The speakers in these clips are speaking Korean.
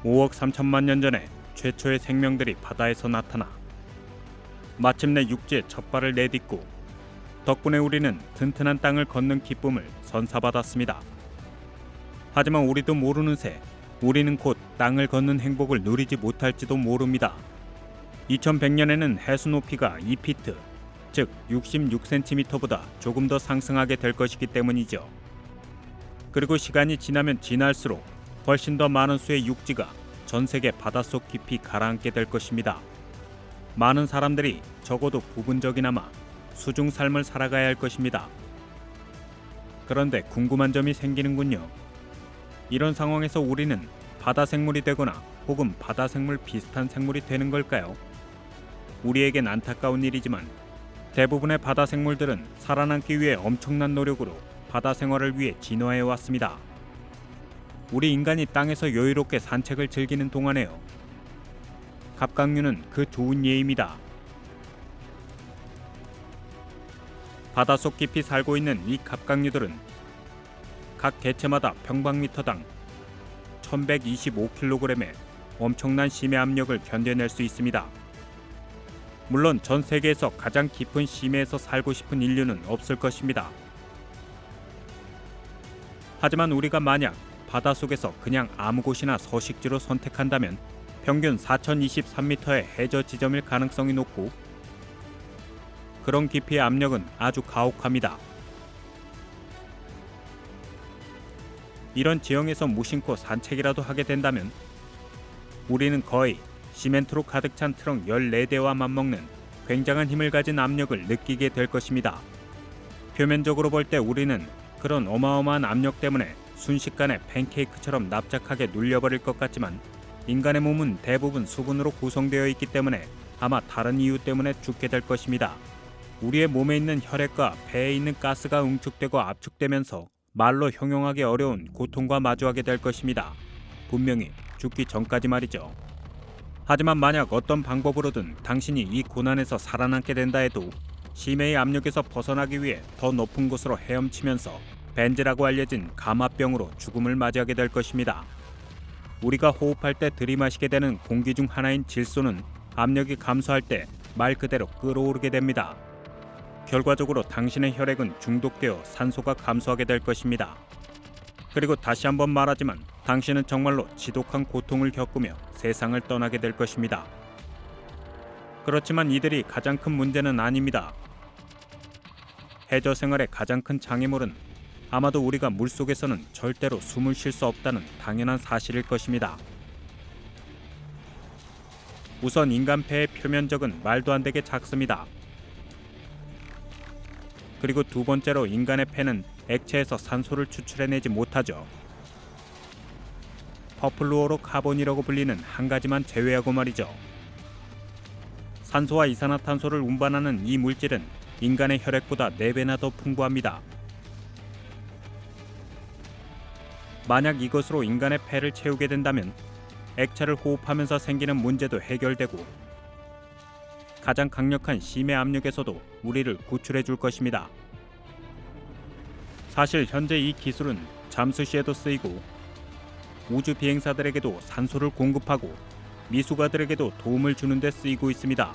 5억 3천만 년 전에 최초의 생명들이 바다에서 나타나 마침내 육지에 첫 발을 내딛고 덕분에 우리는 튼튼한 땅을 걷는 기쁨을 선사받았습니다. 하지만 우리도 모르는 새 우리는 곧 땅을 걷는 행복을 누리지 못할지도 모릅니다. 2100년에는 해수 높이가 2피트, 즉 66cm보다 조금 더 상승하게 될 것이기 때문이죠. 그리고 시간이 지나면 지날수록 훨씬 더 많은 수의 육지가 전 세계 바닷속 깊이 가라앉게 될 것입니다. 많은 사람들이 적어도 부분적이나마 수중 삶을 살아가야 할 것입니다. 그런데 궁금한 점이 생기는군요. 이런 상황에서 우리는 바다 생물이 되거나 혹은 바다 생물 비슷한 생물이 되는 걸까요? 우리에겐 안타까운 일이지만 대부분의 바다 생물들은 살아남기 위해 엄청난 노력으로 바다 생활을 위해 진화해 왔습니다. 우리 인간이 땅에서 여유롭게 산책을 즐기는 동안에요. 갑각류는 그 좋은 예입니다. 바닷속 깊이 살고 있는 이 갑각류들은 각 개체마다 평방미터당 1125kg의 엄청난 심해 압력을 견뎌낼 수 있습니다. 물론 전 세계에서 가장 깊은 심해에서 살고 싶은 인류는 없을 것입니다. 하지만 우리가 만약 바닷속에서 그냥 아무 곳이나 서식지로 선택한다면 평균 4023m의 해저 지점일 가능성이 높고 그런 깊이의 압력은 아주 가혹합니다. 이런 지형에서 무심코 산책이라도 하게 된다면 우리는 거의 시멘트로 가득 찬 트럭 14대와 맞먹는 굉장한 힘을 가진 압력을 느끼게 될 것입니다. 표면적으로 볼 때 우리는 그런 어마어마한 압력 때문에 순식간에 팬케이크처럼 납작하게 눌려버릴 것 같지만 인간의 몸은 대부분 수분으로 구성되어 있기 때문에 아마 다른 이유 때문에 죽게 될 것입니다. 우리의 몸에 있는 혈액과 폐에 있는 가스가 응축되고 압축되면서 말로 형용하기 어려운 고통과 마주하게 될 것입니다. 분명히 죽기 전까지 말이죠. 하지만 만약 어떤 방법으로든 당신이 이 고난에서 살아남게 된다 해도 심해의 압력에서 벗어나기 위해 더 높은 곳으로 헤엄치면서 벤즈라고 알려진 감압병으로 죽음을 맞이하게 될 것입니다. 우리가 호흡할 때 들이마시게 되는 공기 중 하나인 질소는 압력이 감소할 때 말 그대로 끓어오르게 됩니다. 결과적으로 당신의 혈액은 중독되어 산소가 감소하게 될 것입니다. 그리고 다시 한번 말하지만 당신은 정말로 지독한 고통을 겪으며 세상을 떠나게 될 것입니다. 그렇지만 이들이 가장 큰 문제는 아닙니다. 해저 생활의 가장 큰 장애물은 아마도 우리가 물속에서는 절대로 숨을 쉴 수 없다는 당연한 사실일 것입니다. 우선 인간 폐의 표면적은 말도 안 되게 작습니다. 그리고 두 번째로 인간의 폐는 액체에서 산소를 추출해내지 못하죠. 퍼플루오로 카본이라고 불리는 한 가지만 제외하고 말이죠. 산소와 이산화탄소를 운반하는 이 물질은 인간의 혈액보다 4배나 더 풍부합니다. 만약 이것으로 인간의 폐를 채우게 된다면 액체를 호흡하면서 생기는 문제도 해결되고 가장 강력한 심해 압력에서도 우리를 구출해 줄 것입니다. 사실 현재 이 기술은 잠수 시에도 쓰이고 우주 비행사들에게도 산소를 공급하고 미숙아들에게도 도움을 주는 데 쓰이고 있습니다.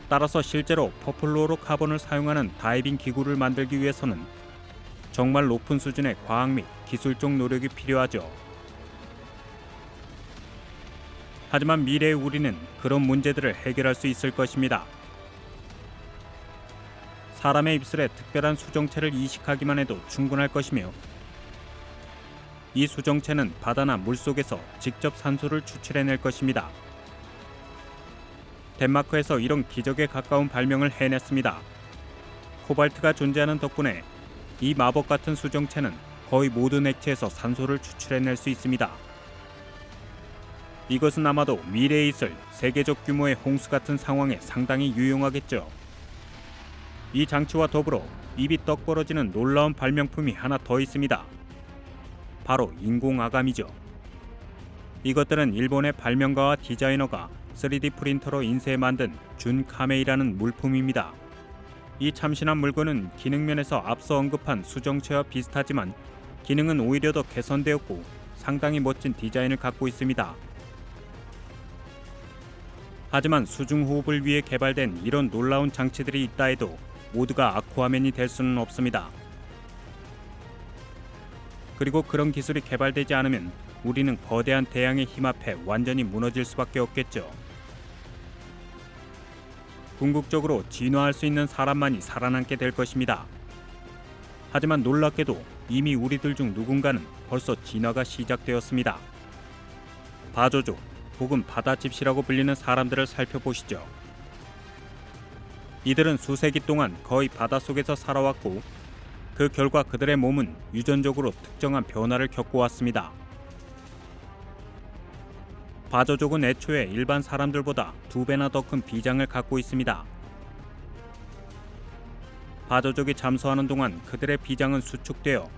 따라서 실제로 퍼플루오로 카본을 사용하는 다이빙 기구를 만들기 위해서는 정말 높은 수준의 과학 및 기술적 노력이 필요하죠. 하지만 미래의 우리는 그런 문제들을 해결할 수 있을 것입니다. 사람의 입술에 특별한 수정체를 이식하기만 해도 충분할 것이며 이 수정체는 바다나 물속에서 직접 산소를 추출해낼 것입니다. 덴마크에서 이런 기적에 가까운 발명을 해냈습니다. 코발트가 존재하는 덕분에 이 마법 같은 수정체는 거의 모든 액체에서 산소를 추출해낼 수 있습니다. 이것은 아마도 미래에 있을 세계적 규모의 홍수 같은 상황에 상당히 유용하겠죠. 이 장치와 더불어 입이 떡 벌어지는 놀라운 발명품이 하나 더 있습니다. 바로 인공아감이죠. 이것들은 일본의 발명가와 디자이너가 3D 프린터로 인쇄해 만든 준카메이라는 물품입니다. 이 참신한 물건은 기능 면에서 앞서 언급한 수정체와 비슷하지만 기능은 오히려 더 개선되었고 상당히 멋진 디자인을 갖고 있습니다. 하지만 수중호흡을 위해 개발된 이런 놀라운 장치들이 있다 해도 모두가 아쿠아맨이 될 수는 없습니다. 그리고 그런 기술이 개발되지 않으면 우리는 거대한 태양의 힘 앞에 완전히 무너질 수밖에 없겠죠. 궁극적으로 진화할 수 있는 사람만이 살아남게 될 것입니다. 하지만 놀랍게도 이미 우리들 중 누군가는 벌써 진화가 시작되었습니다. 바조족 혹은 바다집시라고 불리는 사람들을 살펴보시죠. 이들은 수세기 동안 거의 바닷속에서 살아왔고 그 결과 그들의 몸은 유전적으로 특정한 변화를 겪어왔습니다. 바조족은 애초에 일반 사람들보다 2배나 더 큰 비장을 갖고 있습니다. 바조족이 잠수하는 동안 그들의 비장은 수축되어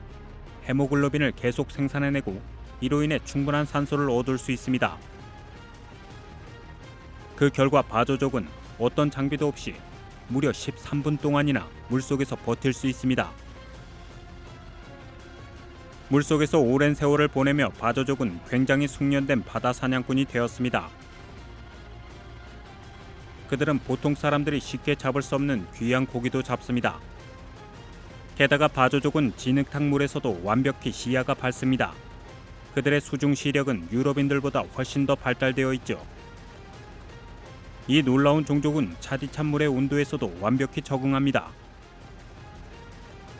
헤모글로빈을 계속 생산해내고 이로 인해 충분한 산소를 얻을 수 있습니다. 그 결과 바조족은 어떤 장비도 없이 무려 13분 동안이나 물속에서 버틸 수 있습니다. 물속에서 오랜 세월을 보내며 바조족은 굉장히 숙련된 바다 사냥꾼이 되었습니다. 그들은 보통 사람들이 쉽게 잡을 수 없는 귀한 고기도 잡습니다. 게다가 바조족은 진흙탕 물에서도 완벽히 시야가 밝습니다. 그들의 수중 시력은 유럽인들보다 훨씬 더 발달되어 있죠. 이 놀라운 종족은 차디찬 물의 온도에서도 완벽히 적응합니다.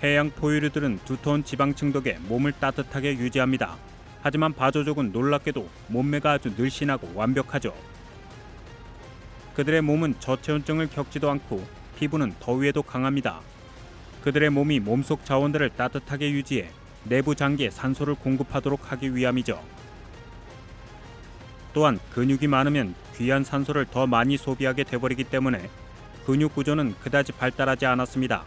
해양 포유류들은 두터운 지방층 덕에 몸을 따뜻하게 유지합니다. 하지만 바조족은 놀랍게도 몸매가 아주 늘씬하고 완벽하죠. 그들의 몸은 저체온증을 겪지도 않고 피부는 더위에도 강합니다. 그들의 몸이 몸속 자원들을 따뜻하게 유지해 내부 장기에 산소를 공급하도록 하기 위함이죠. 또한 근육이 많으면 귀한 산소를 더 많이 소비하게 돼버리기 때문에 근육 구조는 그다지 발달하지 않았습니다.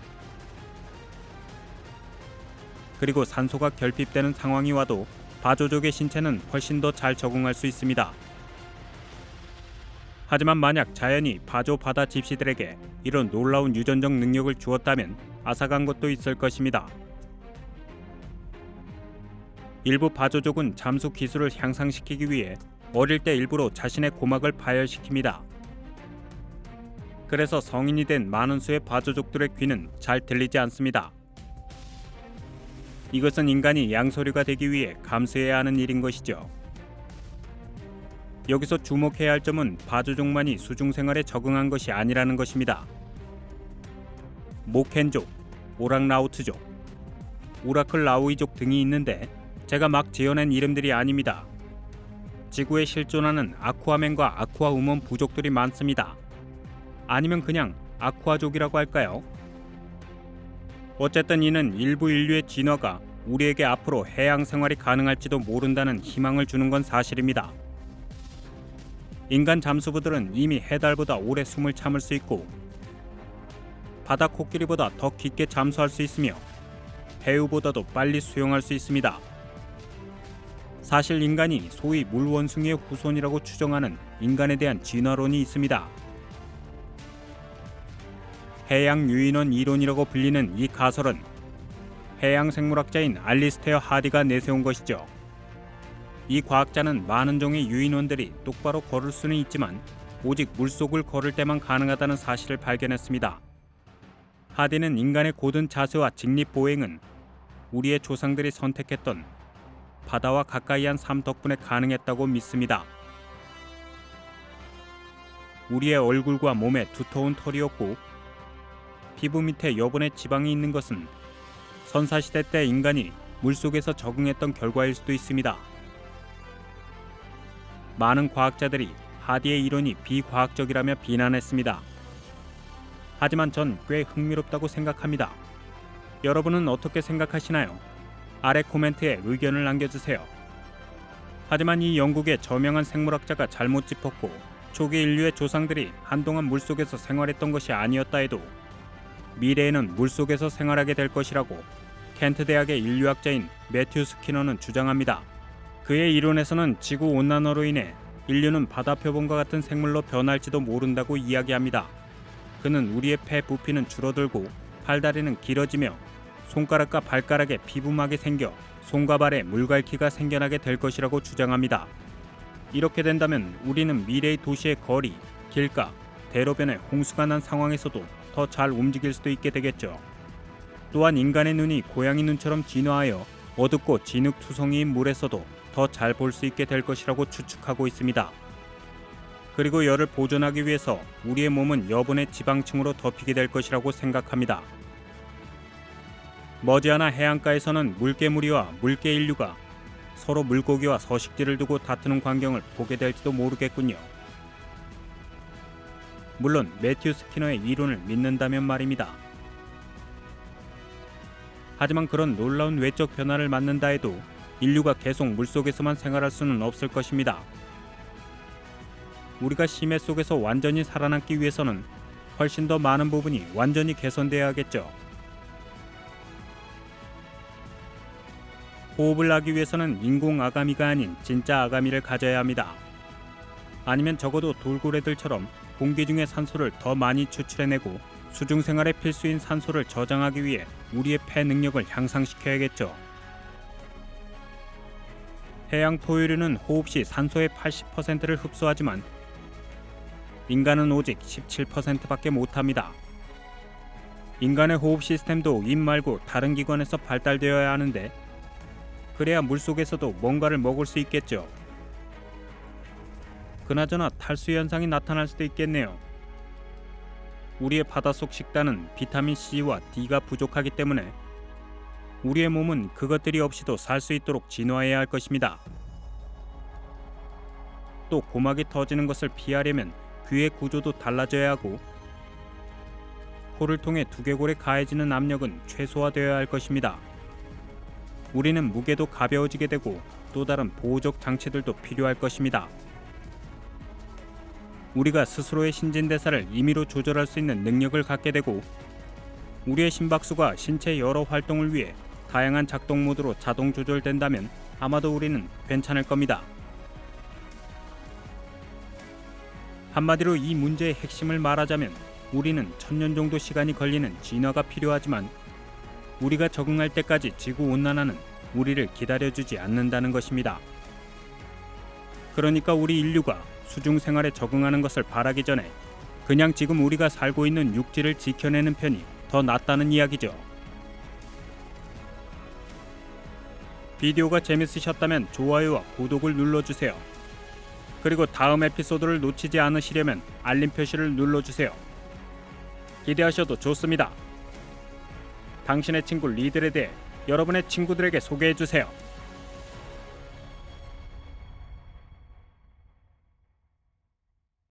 그리고 산소가 결핍되는 상황이 와도 바조족의 신체는 훨씬 더 잘 적응할 수 있습니다. 하지만 만약 자연이 바조 바다 집시들에게 이런 놀라운 유전적 능력을 주었다면 앗아간 것도 있을 것입니다. 일부 바조족은 잠수 기술을 향상시키기 위해 어릴 때 일부러 자신의 고막을 파열시킵니다. 그래서 성인이 된 많은 수의 바조족들의 귀는 잘 들리지 않습니다. 이것은 인간이 양서류가 되기 위해 감수해야 하는 일인 것이죠. 여기서 주목해야 할 점은 바조족만이 수중생활에 적응한 것이 아니라는 것입니다. 모켄족, 오랑라우트족, 우라클라우이족 등이 있는데 제가 막 지어낸 이름들이 아닙니다. 지구에 실존하는 아쿠아맨과 아쿠아우먼 부족들이 많습니다. 아니면 그냥 아쿠아족이라고 할까요? 어쨌든 이는 일부 인류의 진화가 우리에게 앞으로 해양 생활이 가능할지도 모른다는 희망을 주는 건 사실입니다. 인간 잠수부들은 이미 해달보다 오래 숨을 참을 수 있고 바다 코끼리보다 더 깊게 잠수할 수 있으며 해우보다도 빨리 수영할 수 있습니다. 사실 인간이 소위 물원숭이의 후손이라고 추정하는 인간에 대한 진화론이 있습니다. 해양 유인원 이론이라고 불리는 이 가설은 해양 생물학자인 알리스테어 하디가 내세운 것이죠. 이 과학자는 많은 종의 유인원들이 똑바로 걸을 수는 있지만 오직 물속을 걸을 때만 가능하다는 사실을 발견했습니다. 하디는 인간의 고든 자세와 직립보행은 우리의 조상들이 선택했던 바다와 가까이한 삶 덕분에 가능했다고 믿습니다. 우리의 얼굴과 몸에 두터운 털이 없고 피부 밑에 여분의 지방이 있는 것은 선사시대 때 인간이 물속에서 적응했던 결과일 수도 있습니다. 많은 과학자들이 하디의 이론이 비과학적이라며 비난했습니다. 하지만 전 꽤 흥미롭다고 생각합니다. 여러분은 어떻게 생각하시나요? 아래 코멘트에 의견을 남겨주세요. 하지만 이 영국의 저명한 생물학자가 잘못 짚었고 초기 인류의 조상들이 한동안 물속에서 생활했던 것이 아니었다 해도 미래에는 물속에서 생활하게 될 것이라고 켄트 대학의 인류학자인 매튜 스키너는 주장합니다. 그의 이론에서는 지구온난화로 인해 인류는 바다 표본과 같은 생물로 변할지도 모른다고 이야기합니다. 그는 우리의 폐 부피는 줄어들고 팔다리는 길어지며 손가락과 발가락에 피부막이 생겨 손과 발에 물갈퀴가 생겨나게 될 것이라고 주장합니다. 이렇게 된다면 우리는 미래의 도시의 거리, 길가, 대로변에 홍수가 난 상황에서도 더 잘 움직일 수도 있게 되겠죠. 또한 인간의 눈이 고양이 눈처럼 진화하여 어둡고 진흙투성이인 물에서도 더 잘 볼 수 있게 될 것이라고 추측하고 있습니다. 그리고 열을 보존하기 위해서 우리의 몸은 여분의 지방층으로 덮이게 될 것이라고 생각합니다. 머지않아 해안가에서는 물개무리와 물개인류가 서로 물고기와 서식지를 두고 다투는 광경을 보게 될지도 모르겠군요. 물론 매튜 스키너의 이론을 믿는다면 말입니다. 하지만 그런 놀라운 외적 변화를 맞는다 해도 인류가 계속 물속에서만 생활할 수는 없을 것입니다. 우리가 심해 속에서 완전히 살아남기 위해서는 훨씬 더 많은 부분이 완전히 개선되어야겠죠. 호흡을 하기 위해서는 인공 아가미가 아닌 진짜 아가미를 가져야 합니다. 아니면 적어도 돌고래들처럼 공기 중의 산소를 더 많이 추출해내고 수중 생활에 필수인 산소를 저장하기 위해 우리의 폐 능력을 향상시켜야겠죠. 해양 포유류는 호흡 시 산소의 80%를 흡수하지만 인간은 오직 17%밖에 못합니다. 인간의 호흡 시스템도 입 말고 다른 기관에서 발달되어야 하는데 그래야 물속에서도 뭔가를 먹을 수 있겠죠. 그나저나 탈수 현상이 나타날 수도 있겠네요. 우리의 바닷속 식단은 비타민 C와 D가 부족하기 때문에 우리의 몸은 그것들이 없이도 살 수 있도록 진화해야 할 것입니다. 또 고막이 터지는 것을 피하려면 귀의 구조도 달라져야 하고 코를 통해 두개골에 가해지는 압력은 최소화되어야 할 것입니다. 우리는 무게도 가벼워지게 되고 또 다른 보호적 장치들도 필요할 것입니다. 우리가 스스로의 신진대사를 임의로 조절할 수 있는 능력을 갖게 되고 우리의 심박수가 신체 여러 활동을 위해 다양한 작동 모드로 자동 조절된다면 아마도 우리는 괜찮을 겁니다. 한마디로 이 문제의 핵심을 말하자면 우리는 1000년 정도 시간이 걸리는 진화가 필요하지만 우리가 적응할 때까지 지구온난화는 우리를 기다려주지 않는다는 것입니다. 그러니까 우리 인류가 수중 생활에 적응하는 것을 바라기 전에 그냥 지금 우리가 살고 있는 육지를 지켜내는 편이 더 낫다는 이야기죠. 비디오가 재밌으셨다면 좋아요와 구독을 눌러주세요. 그리고 다음 에피소드를 놓치지 않으시려면 알림 표시를 눌러주세요. 기대하셔도 좋습니다. 당신의 친구 리들에 대해 여러분의 친구들에게 소개해주세요.